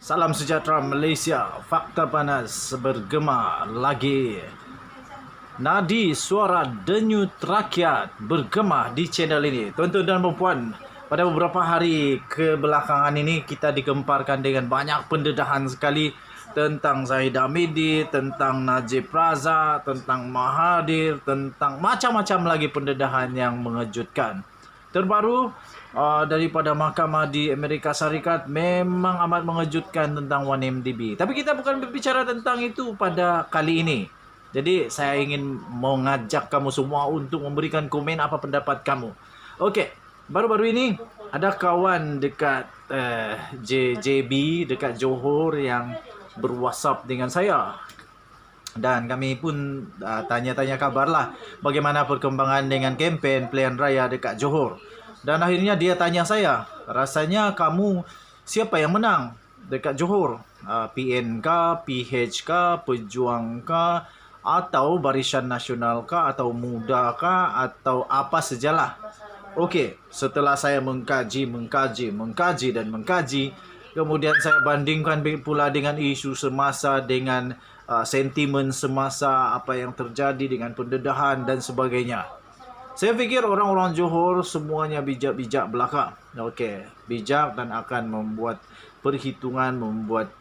Salam sejahtera Malaysia, fakta panas bergema lagi. Nadi suara denyut rakyat bergema di channel ini. Tuan-tuan dan puan, pada beberapa hari kebelakangan ini kita digemparkan dengan banyak pendedahan sekali tentang Zahid Hamidi, tentang Najib Razak, tentang Mahathir, tentang macam-macam lagi pendedahan yang mengejutkan. Terbaru daripada mahkamah di Amerika Syarikat memang amat mengejutkan tentang 1MDB. Tapi kita bukan berbicara tentang itu pada kali ini. Jadi saya ingin mengajak kamu semua untuk memberikan komen apa pendapat kamu. Okey, baru-baru ini ada kawan dekat JB dekat Johor yang berwhatsapp dengan saya. Dan kami pun tanya-tanya kabarlah bagaimana perkembangan dengan kempen pilihan raya dekat Johor. Dan akhirnya dia tanya saya, rasanya kamu siapa yang menang dekat Johor? PN kah, PH kah, Pejuang kah, atau Barisan Nasional kah, atau Muda kah, atau apa sajalah. Okey, setelah saya mengkaji, kemudian saya bandingkan pula dengan isu semasa, dengan sentimen semasa, apa yang terjadi dengan pendedahan dan sebagainya. Saya fikir orang-orang Johor semuanya bijak-bijak belaka. Okey, bijak dan akan membuat perhitungan, membuat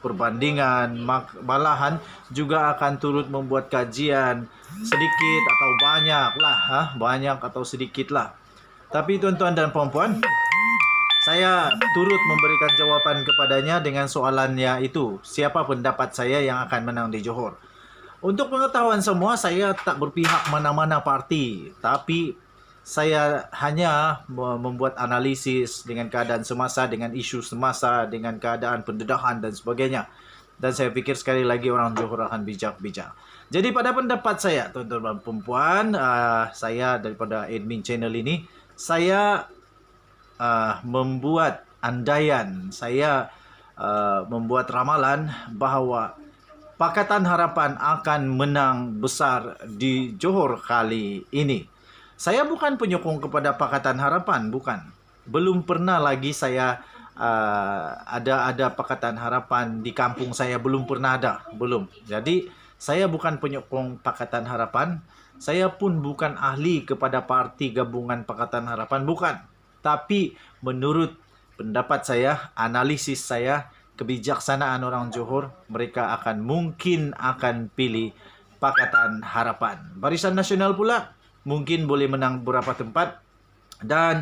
perbandingan, malahan juga akan turut membuat kajian sedikit atau banyak lah, banyak atau sedikit lah. Tapi tuan-tuan dan puan-puan, saya turut memberikan jawapan kepadanya dengan soalannya itu, siapa pendapat saya yang akan menang di Johor. Untuk pengetahuan semua, saya tak berpihak mana-mana parti, tapi saya hanya membuat analisis dengan keadaan semasa, dengan isu semasa, dengan keadaan pendedahan dan sebagainya. Dan saya fikir sekali lagi orang Johor akan bijak-bijak. Jadi pada pendapat saya, tuan-tuan dan puan, saya daripada admin channel ini, saya membuat andaian, saya membuat ramalan bahawa Pakatan Harapan akan menang besar di Johor kali ini. Saya bukan penyokong kepada Pakatan Harapan, bukan. Belum pernah lagi saya ada Pakatan Harapan di kampung saya, belum pernah ada, belum. Jadi saya bukan penyokong Pakatan Harapan. Saya pun bukan ahli kepada parti gabungan Pakatan Harapan, bukan. Tapi menurut pendapat saya, analisis saya, kebijaksanaan orang Johor, mereka mungkin akan pilih Pakatan Harapan. Barisan Nasional pula mungkin boleh menang beberapa tempat. Dan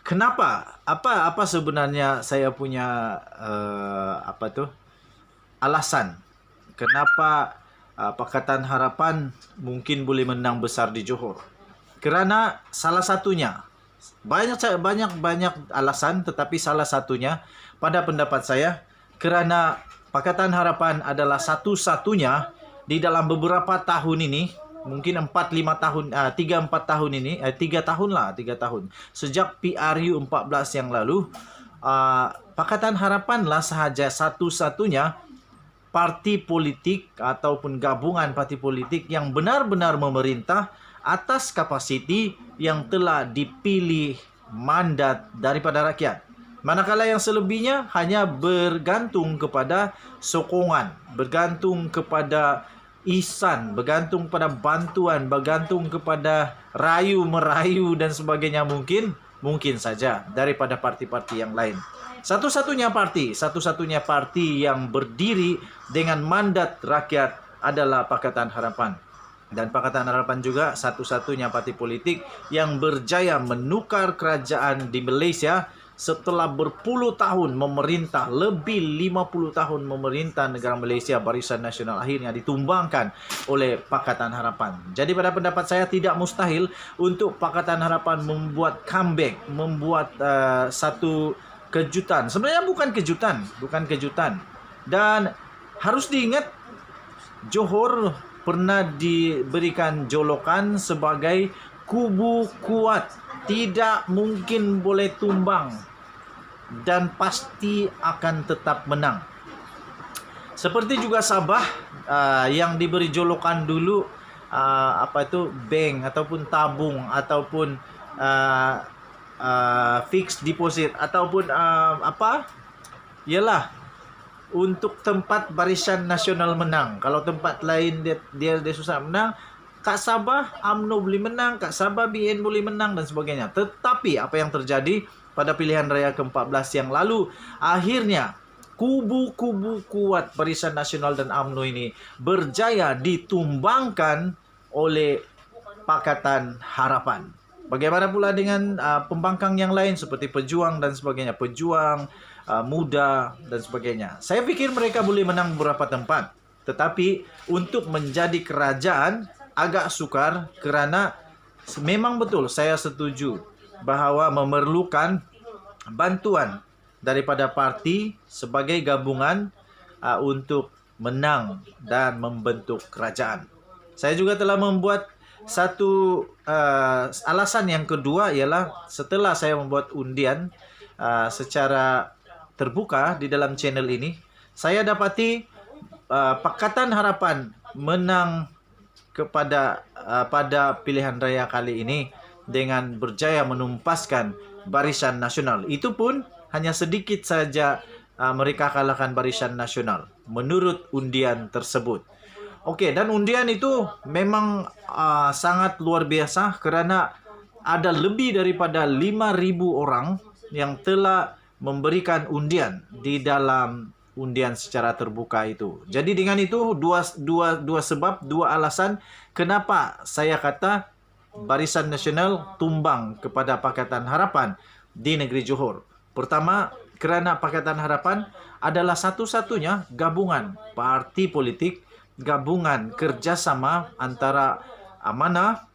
kenapa? Apa sebenarnya saya punya alasan kenapa Pakatan Harapan mungkin boleh menang besar di Johor? Kerana salah satunya, banyak alasan, tetapi salah satunya pada pendapat saya, kerana Pakatan Harapan adalah satu-satunya di dalam beberapa tahun ini, mungkin 3-4 tahun ini, 3 tahun. Sejak PRU 14 yang lalu, Pakatan Harapanlah sahaja satu-satunya parti politik ataupun gabungan parti politik yang benar-benar memerintah atas kapasiti yang telah dipilih mandat daripada rakyat. Manakala yang selebihnya hanya bergantung kepada sokongan, bergantung kepada ihsan, bergantung pada bantuan, bergantung kepada rayu-merayu dan sebagainya, mungkin saja daripada parti-parti yang lain. Satu-satunya parti yang berdiri dengan mandat rakyat adalah Pakatan Harapan. Dan Pakatan Harapan juga satu-satunya parti politik yang berjaya menukar kerajaan di Malaysia setelah berpuluh tahun memerintah, lebih 50 tahun memerintah negara Malaysia. Barisan Nasional akhirnya ditumbangkan oleh Pakatan Harapan. Jadi pada pendapat saya tidak mustahil untuk Pakatan Harapan membuat comeback, membuat satu kejutan. Sebenarnya bukan kejutan. Dan harus diingat, Johor pernah diberikan jolokan sebagai kubu kuat, tidak mungkin boleh tumbang dan pasti akan tetap menang. Seperti juga Sabah yang diberi jolokan dulu bank ataupun tabung ataupun fixed deposit ataupun ialah untuk tempat Barisan Nasional menang. Kalau tempat lain dia susah menang, Kak Sabah UMNO boleh menang, Kak Sabah BN boleh menang dan sebagainya. Tetapi apa yang terjadi pada pilihan raya ke-14 yang lalu, akhirnya kubu-kubu kuat Barisan Nasional dan UMNO ini berjaya ditumbangkan oleh Pakatan Harapan. Bagaimana pula dengan pembangkang yang lain seperti Pejuang dan sebagainya, Pejuang, Muda dan sebagainya. Saya pikir mereka boleh menang beberapa tempat, tetapi untuk menjadi kerajaan agak sukar kerana memang betul saya setuju bahawa memerlukan bantuan daripada parti sebagai gabungan untuk menang dan membentuk kerajaan. Saya juga telah membuat satu alasan yang kedua ialah setelah saya membuat undian secara terbuka di dalam channel ini, saya dapati Pakatan Harapan menang pada pilihan raya kali ini dengan berjaya menumpaskan Barisan Nasional. Itu pun hanya sedikit saja mereka kalahkan Barisan Nasional menurut undian tersebut. Okey, dan undian itu memang sangat luar biasa kerana ada lebih daripada 5,000 orang yang telah memberikan undian di dalam undian secara terbuka itu. Jadi dengan itu dua sebab, dua alasan kenapa saya kata Barisan Nasional tumbang kepada Pakatan Harapan di negeri Johor. Pertama, kerana Pakatan Harapan adalah satu-satunya gabungan parti politik, gabungan kerjasama antara Amanah,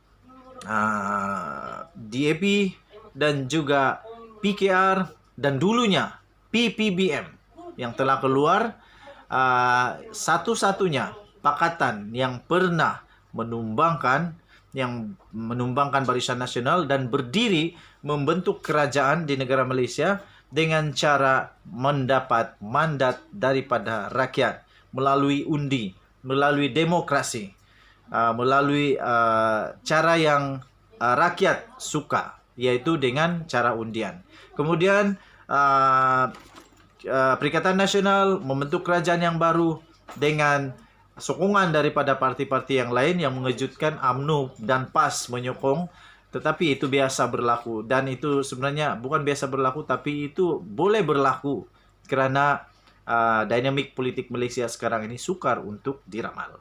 DAP dan juga PKR dan dulunya PPBM yang telah keluar, satu-satunya pakatan yang pernah menumbangkan Barisan Nasional dan berdiri membentuk kerajaan di negara Malaysia dengan cara mendapat mandat daripada rakyat melalui undi, melalui demokrasi, melalui cara yang rakyat suka, yaitu dengan cara undian. Kemudian Perikatan Nasional membentuk kerajaan yang baru dengan sokongan daripada parti-parti yang lain yang mengejutkan. UMNO dan PAS menyokong, tetapi itu biasa berlaku, dan itu sebenarnya bukan biasa berlaku tapi itu boleh berlaku kerana dinamik politik Malaysia sekarang ini sukar untuk diramal.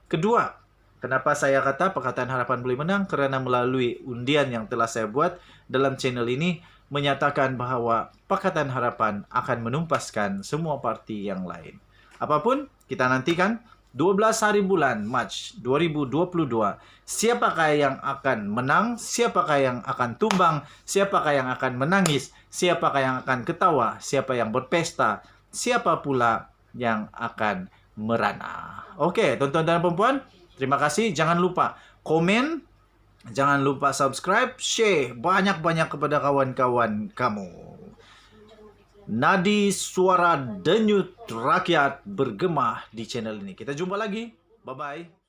Kedua, kenapa saya kata Pakatan Harapan boleh menang? Kerana melalui undian yang telah saya buat dalam channel ini menyatakan bahawa Pakatan Harapan akan menumpaskan semua parti yang lain. Apapun, kita nantikan 12 hari bulan Mac 2022, siapakah yang akan menang, siapakah yang akan tumbang, siapakah yang akan menangis, siapakah yang akan ketawa, siapa yang berpesta, siapa pula yang akan merana. Okey, tuan-tuan dan puan-puan, terima kasih. Jangan lupa komen, jangan lupa subscribe, share banyak-banyak kepada kawan-kawan kamu. Nadi suara denyut rakyat bergema di channel ini. Kita jumpa lagi. Bye-bye.